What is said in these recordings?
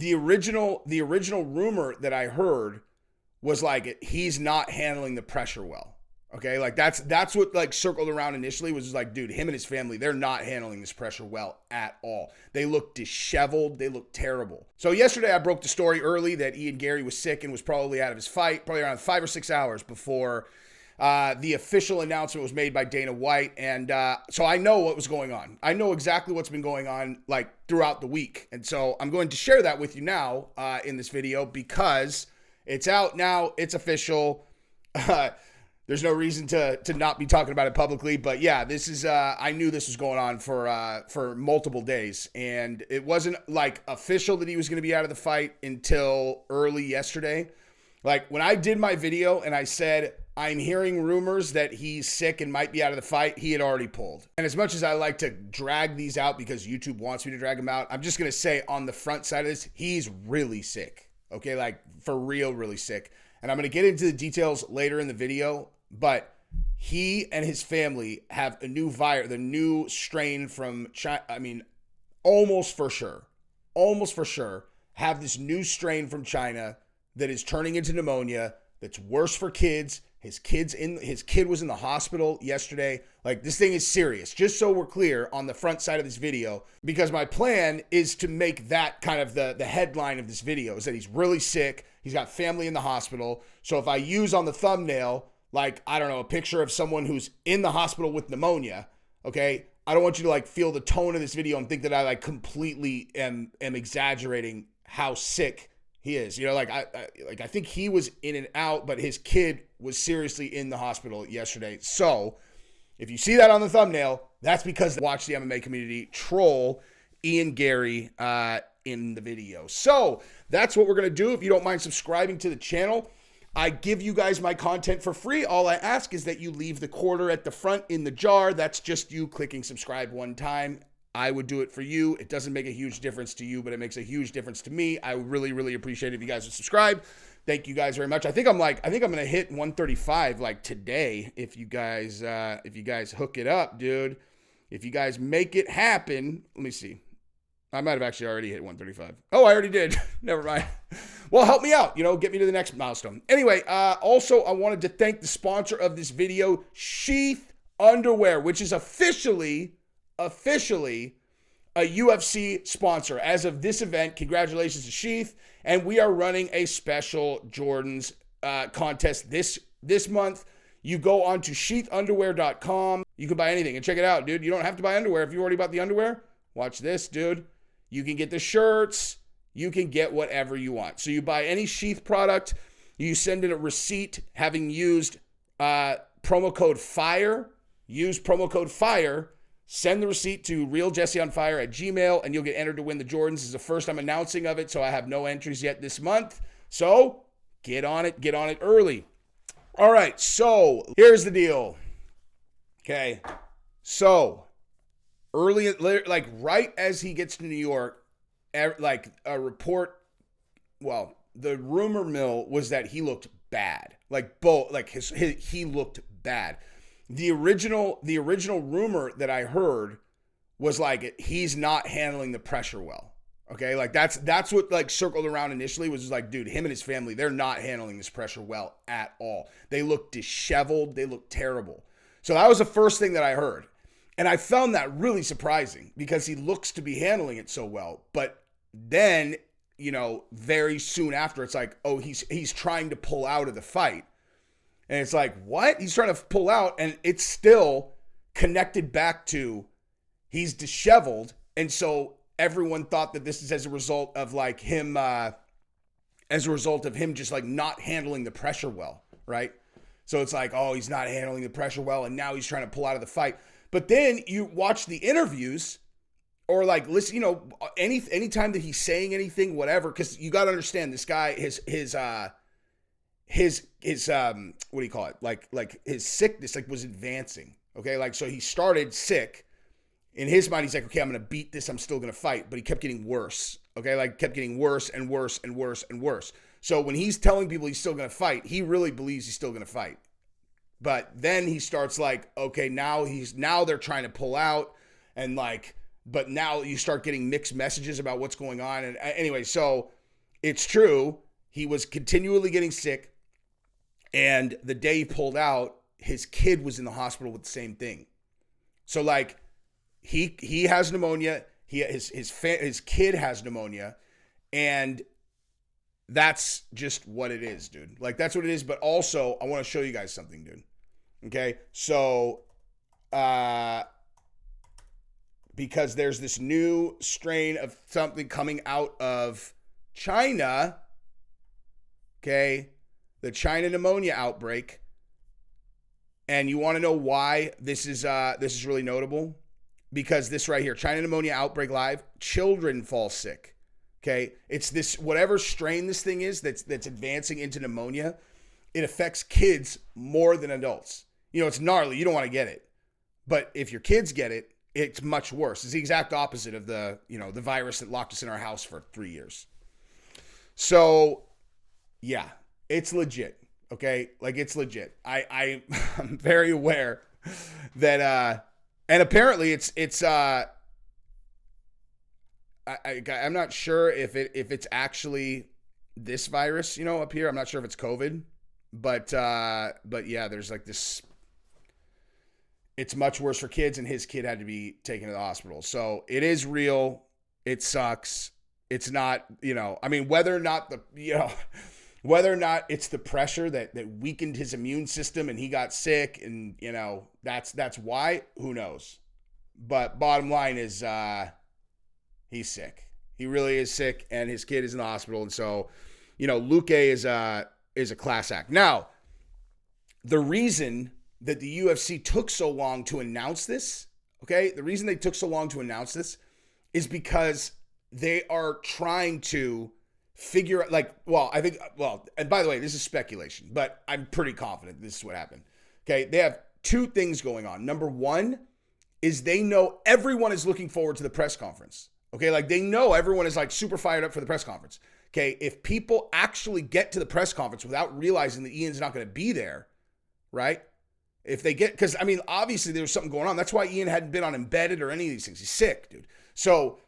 the original rumor that I heard was like he's not handling the pressure well. Okay, like that's what like circled around initially, was just like, dude, him and his family, they're not handling this pressure well at all. They look disheveled, they look terrible. So yesterday I broke the story early that Garry was sick and was probably out of his fight, probably around 5 or 6 hours before the official announcement was made by Dana White. And so I know what was going on. I know exactly what's been going on like throughout the week. And so I'm going to share that with you now in this video because it's out now. It's official. There's no reason to not be talking about it publicly. But yeah, this is, I knew this was going on for multiple days. And it wasn't like official that he was going to be out of the fight until early yesterday. Like when I did my video and I said, I'm hearing rumors that he's sick and might be out of the fight, he had already pulled. And as much as I like to drag these out because YouTube wants me to drag him out, I'm just going to say on the front side of this, he's really sick. Okay, like for real, really sick. And I'm going to get into the details later in the video, but he and his family have a new virus, the new strain from China. I mean, almost for sure have this new strain from China that is turning into pneumonia, that's worse for kids. His kid was in the hospital yesterday. Like, this thing is serious. Just so we're clear on the front side of this video, because my plan is to make that kind of the headline of this video, is that he's really sick. He's got family in the hospital. So if I use on the thumbnail, like, I don't know, a picture of someone who's in the hospital with pneumonia, okay, I don't want you to like feel the tone of this video and think that I like completely am exaggerating how sick he is. You know, like I think he was in and out, but his kid was seriously in the hospital yesterday. So if you see that on the thumbnail, that's because Watch the MMA Community troll Garry in the video. So that's what we're going to do. If you don't mind subscribing to the channel, I give you guys my content for free. All I ask is that you leave the quarter at the front in the jar. That's just you clicking subscribe one time. I would do it for you. It doesn't make a huge difference to you, but it makes a huge difference to me. I really, really appreciate it if you guys would subscribe. Thank you guys very much. I think I'm going to hit 135 like today. If you guys hook it up, dude, if you guys make it happen, let me see. I might have actually already hit 135. Oh, I already did. Never mind. Well, help me out, get me to the next milestone. Anyway, also I wanted to thank the sponsor of this video, Sheath Underwear, which is officially a UFC sponsor. As of this event, congratulations to Sheath. And we are running a special Jordans contest this month. You go on to sheathunderwear.com. You can buy anything and check it out, dude. You don't have to buy underwear. If you already bought the underwear, watch this, dude. You can get the shirts. You can get whatever you want. So you buy any Sheath product. You send in a receipt having used promo code FIRE. Use promo code FIRE. Send the receipt to realjesseonfire@gmail.com and you'll get entered to win the Jordans. This is the first I'm announcing of it, so I have no entries yet this month. So get on it early. All right, so here's the deal. Okay, so early, like right as he gets to New York, like a report, well, the rumor mill was that he looked bad. Like both, like he looked bad. The original rumor that I heard was like he's not handling the pressure well. Okay, like that's what like circled around initially, was just like, dude, him and his family, they're not handling this pressure well at all. They look disheveled, they look terrible. So that was the first thing that I heard. And I found that really surprising because he looks to be handling it so well. But then, very soon after, it's like, oh, he's trying to pull out of the fight. And it's like, what? He's trying to pull out, and it's still connected back to he's disheveled. And so everyone thought that this is as a result of like him, just like not handling the pressure well, right? So it's like, oh, he's not handling the pressure well, and now he's trying to pull out of the fight. But then you watch the interviews or like listen, anytime that he's saying anything, whatever, because you got to understand this guy, his what do you call it? Like his sickness was advancing. Okay. Like, so he started sick. In his mind, he's like, okay, I'm going to beat this. I'm still going to fight. But he kept getting worse. Okay. Like kept getting worse and worse and worse and worse. So when he's telling people he's still going to fight, he really believes he's still going to fight. But then he starts like, okay, now they're trying to pull out, and like, but now you start getting mixed messages about what's going on. And anyway, so it's true. He was continually getting sick. And the day he pulled out, his kid was in the hospital with the same thing. So like he has pneumonia. His kid has pneumonia. And that's just what it is, dude. Like, that's what it is. But also, I want to show you guys something, dude. Okay? So, because there's this new strain of something coming out of China, okay? The China pneumonia outbreak. And you want to know why this is really notable? Because this right here, China pneumonia outbreak live, children fall sick. Okay, it's this, whatever strain this thing is that's advancing into pneumonia, it affects kids more than adults. You know, it's gnarly. You don't want to get it. But if your kids get it, it's much worse. It's the exact opposite of the virus that locked us in our house for 3 years. So, yeah, it's legit. Okay, like, it's legit. I'm very aware that, and apparently I'm not sure if it's actually this virus, up here. I'm not sure if it's COVID, but yeah, there's like this. It's much worse for kids, and his kid had to be taken to the hospital. So it is real. It sucks. It's not, I mean, whether or not it's the pressure that weakened his immune system and he got sick, and that's why. Who knows? But bottom line is, he's sick. He really is sick, and his kid is in the hospital. And so, Luque is a class act. Now, the reason that the UFC took so long to announce this, okay? The reason they took so long to announce this is because they are trying to figure out, and by the way, this is speculation, but I'm pretty confident this is what happened. Okay? They have two things going on. Number one is they know everyone is looking forward to the press conference. Okay, like, they know everyone is like super fired up for the press conference. Okay, if people actually get to the press conference without realizing that Ian's not going to be there, right? If they get, because I mean, obviously there was something going on. That's why Ian hadn't been on Embedded or any of these things. He's sick, dude. So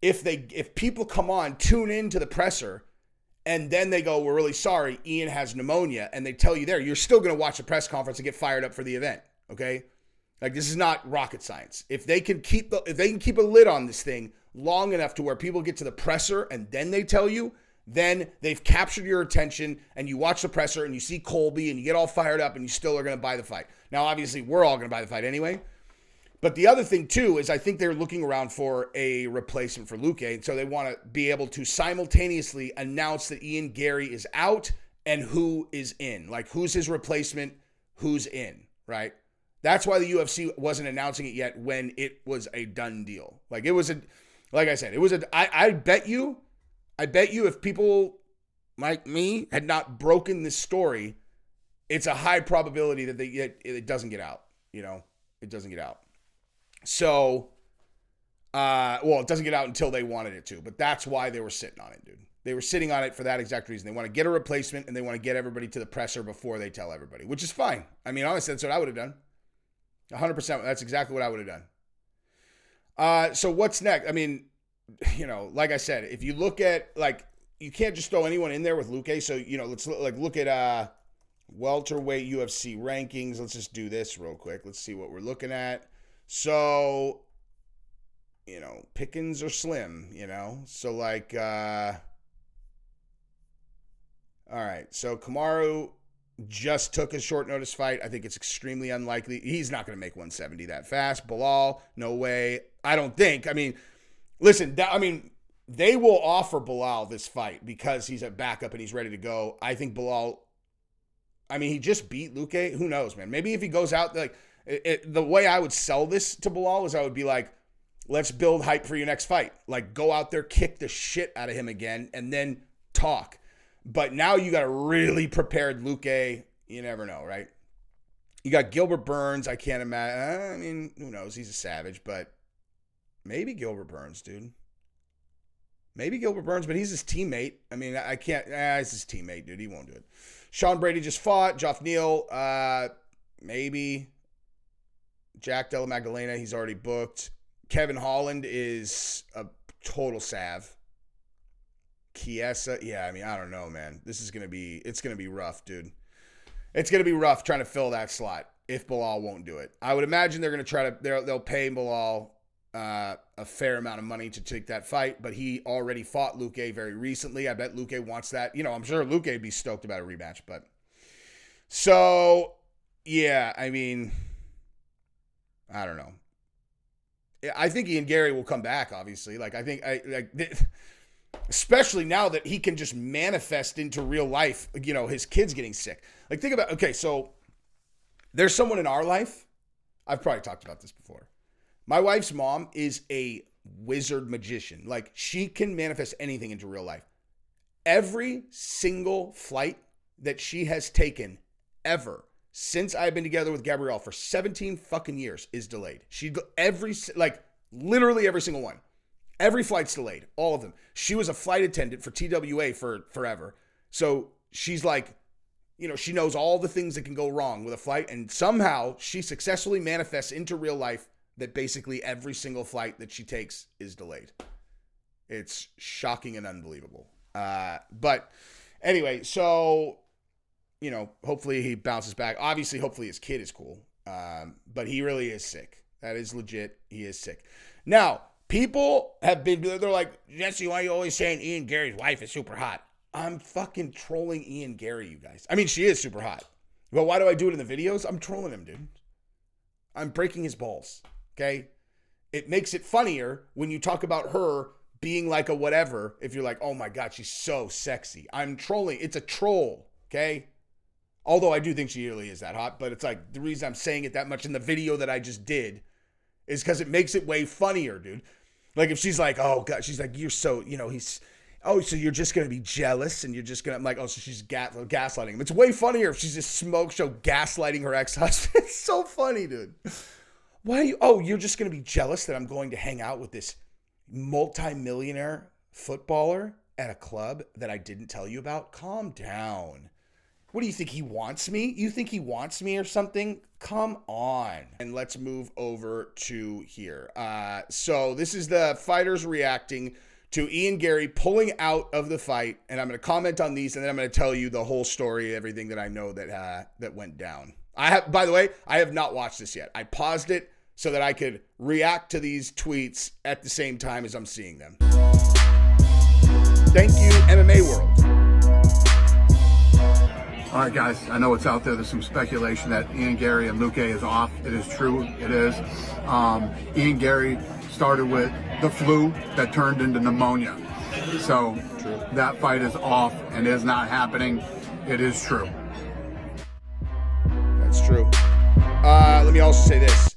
if people come on, tune in to the presser, and then they go, "We're really sorry, Ian has pneumonia," and they tell you there, you're still going to watch the press conference and get fired up for the event. Okay, like, this is not rocket science. If they can keep a lid on this thing long enough to where people get to the presser and then they tell you, then they've captured your attention, and you watch the presser and you see Colby and you get all fired up and you still are going to buy the fight. Now, obviously, we're all going to buy the fight anyway. But the other thing, too, is I think they're looking around for a replacement for Luque. And so they want to be able to simultaneously announce that Ian Garry is out and who is in. Like, who's his replacement, who's in, right? That's why the UFC wasn't announcing it yet when it was a done deal. Like, it was like I said, I bet you if people like me had not broken this story, it's a high probability that it doesn't get out. It doesn't get out. So, it doesn't get out until they wanted it to, but that's why they were sitting on it, dude. They were sitting on it for that exact reason. They want to get a replacement, and they want to get everybody to the presser before they tell everybody, which is fine. I mean, honestly, that's what I would have done. 100%. That's exactly what I would have done. So what's next? I mean, like I said, if you look at, like, you can't just throw anyone in there with Luque. So, let's look at welterweight UFC rankings. Let's just do this real quick. Let's see what we're looking at. So, pickings are slim, So, like, all right. So Kamaru just took a short notice fight. I think it's extremely unlikely. He's not going to make 170 that fast. Bilal, no way. I don't think. I mean, listen, they will offer Bilal this fight because he's a backup and he's ready to go. I think Bilal, he just beat Luque. Who knows, man? Maybe if he goes out, like, the way I would sell this to Bilal is I would be like, let's build hype for your next fight. Like, go out there, kick the shit out of him again, and then talk. But now you got a really prepared Luque. You never know, right? You got Gilbert Burns. I can't imagine. Who knows? He's a savage, but maybe Gilbert Burns, dude. Maybe Gilbert Burns, but he's his teammate. I can't. He's his teammate, dude. He won't do it. Sean Brady just fought. Geoff Neal, maybe. Jack Della Magdalena, he's already booked. Kevin Holland is a total salve. Chiesa, yeah, I mean, I don't know, man. It's going to be rough, dude. It's going to be rough trying to fill that slot if Bilal won't do it. I would imagine they're going to they'll pay Bilal a fair amount of money to take that fight, but he already fought Luque very recently. I bet Luque wants that. You know, I'm sure Luque would be stoked about a rematch, but so, yeah, I mean, I don't know. I think Ian Garry will come back, obviously. Like, I think, especially now that he can just manifest into real life, you know, his kid's getting sick. Like, think about, okay, so there's someone in our life, I've probably talked about this before. My wife's mom is a wizard magician. Like, she can manifest anything into real life. Every single flight that she has taken ever since I've been together with Gabrielle for 17 fucking years is delayed. Literally every single one. Every flight's delayed. All of them. She was a flight attendant for TWA for forever. So she's like, you know, she knows all the things that can go wrong with a flight, and somehow she successfully manifests into real life that basically every single flight that she takes is delayed. It's shocking and unbelievable. But anyway, so, you know, hopefully he bounces back. Obviously, hopefully his kid is cool. But he really is sick. That is legit. He is sick. Now, people have been, they're like, Jesse, why are you always saying Ian Garry's wife is super hot? I'm fucking trolling Ian Garry, you guys. I mean, she is super hot. But why do I do it in the videos? I'm trolling him, dude. I'm breaking his balls, okay? It makes it funnier when you talk about her being like a whatever, if you're like, oh my God, she's so sexy. I'm trolling. It's a troll, okay? Although I do think she really is that hot, but it's like the reason I'm saying it that much in the video that I just did is because it makes it way funnier, dude. Like if she's like, oh God, she's like, you're so, you know, so you're just going to be jealous and you're just going to, I'm like, oh, so she's gaslighting him. It's way funnier if she's just smoke show gaslighting her ex-husband. It's so funny, dude. Why are you, you're just going to be jealous that I'm going to hang out with this multi-millionaire footballer at a club that I didn't tell you about? Calm down. What do you think, he wants me? You think he wants me or something? Come on. And let's move over to here. So this is the fighters reacting to Ian Garry pulling out of the fight. And I'm going to comment on these, and then I'm going to tell you the whole story, everything that I know that went down. By the way, I have not watched this yet. I paused it so that I could react to these tweets at the same time as I'm seeing them. Thank you, MMA World. All right, guys, I know it's out there. There's some speculation that Ian Garry and Luque is off. It is true. It is. Ian Garry started with the flu that turned into pneumonia. So that fight is off and is not happening. It is true. That's true. Let me also say this.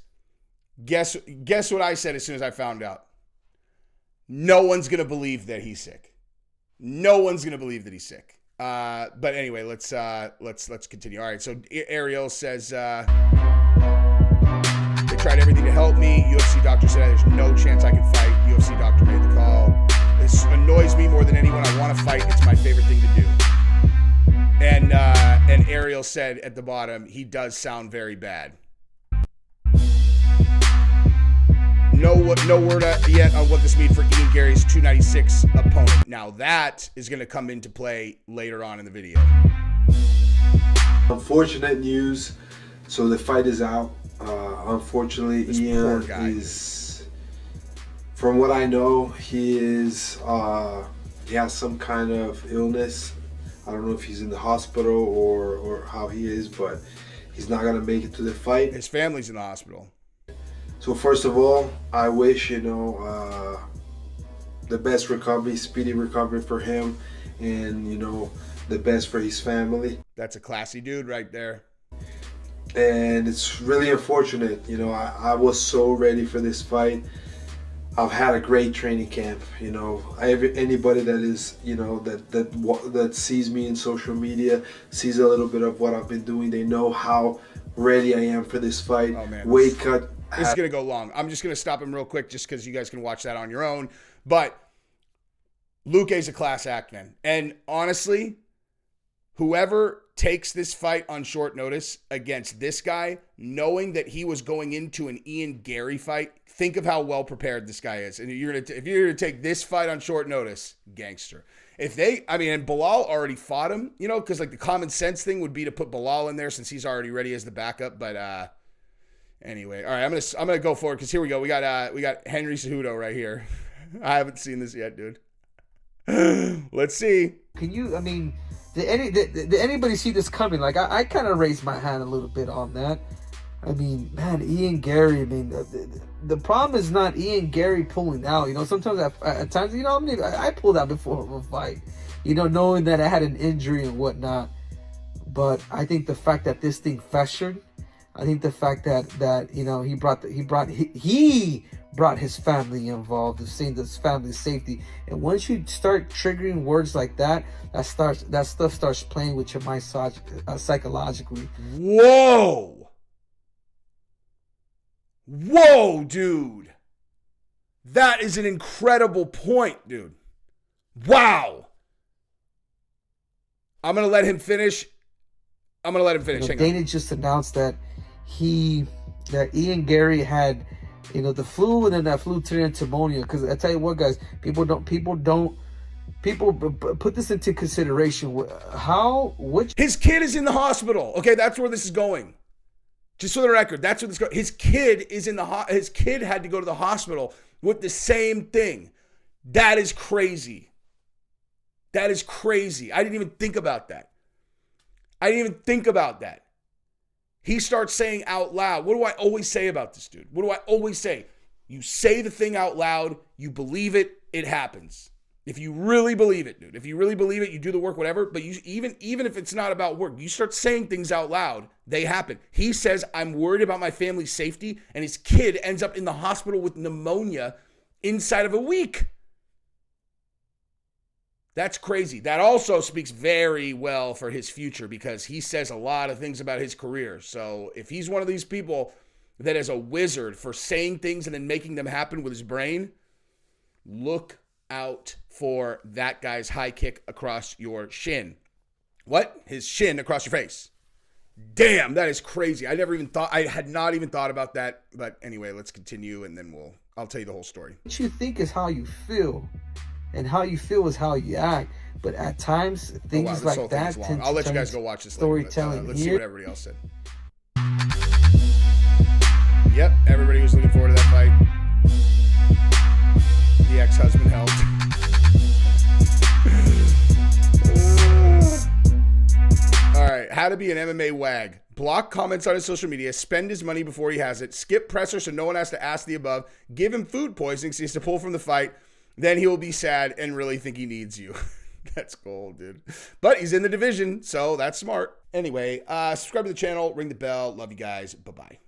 Guess what I said as soon as I found out? No one's going to believe that he's sick. No one's going to believe that he's sick. But anyway, let's continue. All right. So Ariel says, they tried everything to help me. UFC doctor said there's no chance I can fight. UFC doctor made the call. This annoys me more than anyone. I want to fight. It's my favorite thing to do. And Ariel said at the bottom, he does sound very bad. No word yet on what this means for Ian Garry's 296 opponent. Now that is going to come into play later on in the video. Unfortunate news. So the fight is out. Unfortunately, This Ian poor guy. is, from what I know, he has some kind of illness. I don't know if he's in the hospital or how he is, but he's not going to make it to the fight. His family's in the hospital. So first of all, I wish, the best recovery, speedy recovery for him, and, the best for his family. That's a classy dude right there. And it's really unfortunate. I was so ready for this fight. I've had a great training camp. Anybody that is, that sees me in social media, sees a little bit of what I've been doing, they know how ready I am for this fight. Oh, man. Weight cut. This is going to go long. I'm just going to stop him real quick just because you guys can watch that on your own. But Luque's a class act, man. And honestly, whoever takes this fight on short notice against this guy, knowing that he was going into an Ian Garry fight think of how well prepared this guy is. And if you're gonna take this fight on short notice, gangster. And Bilal already fought him, you know, because like the common sense thing would be to put Bilal in there since he's already ready as the backup. But anyway, all right, I'm gonna go forward because here we go. We got Henry Cejudo right here. I haven't seen this yet, dude. Let's see. Can you? I mean, did anybody see this coming? Like I kind of raised my hand a little bit on that. I mean, man, Ian Garry. I mean, the problem is not Ian Garry pulling out. You know, sometimes at times, you know, I pulled out before a fight. You know, knowing that I had an injury and whatnot. But I think the fact that this thing festered, I think the fact that you know he brought his family involved, of saying his family's safety. And once you start triggering words like that, that stuff starts playing with your mind psychologically. Whoa, dude. That is an incredible point, dude. Wow. I'm going to let him finish. You know, Dana just announced that Ian Garry had, you know, the flu, and then that flu turned into pneumonia. Because I tell you what, guys, people put this into consideration. His kid is in the hospital. Okay, that's where this is going. Just for the record, that's where this goes. His kid is his kid had to go to the hospital with the same thing. That is crazy. That is crazy. I didn't even think about that. He starts saying out loud, what do I always say about this dude? What do I always say? You say the thing out loud, you believe it, it happens. If you really believe it, dude. If you really believe it, you do the work, whatever. But you even if it's not about work, you start saying things out loud, they happen. He says, I'm worried about my family's safety, and his kid ends up in the hospital with pneumonia inside of a week. That's crazy. That also speaks very well for his future because he says a lot of things about his career. So if he's one of these people that is a wizard for saying things and then making them happen with his brain, look out for that guy's high kick across your shin. What? His shin across your face. Damn, that is crazy. I had not even thought about that. But anyway, let's continue and then I'll tell you the whole story. What you think is how you feel, and how you feel is how you act. But at times, things like that tend to I'll let you guys go watch this storytelling. Let's see what everybody else said. Yep, everybody was looking forward to that fight. The ex-husband helped. All right, how to be an MMA wag. Block comments on his social media, spend his money before he has it, skip presser so no one has to ask the above, give him food poisoning so he has to pull from the fight, then he will be sad and really think he needs you. That's gold, dude. But he's in the division, so that's smart. Anyway, subscribe to the channel, ring the bell. Love you guys. Bye-bye.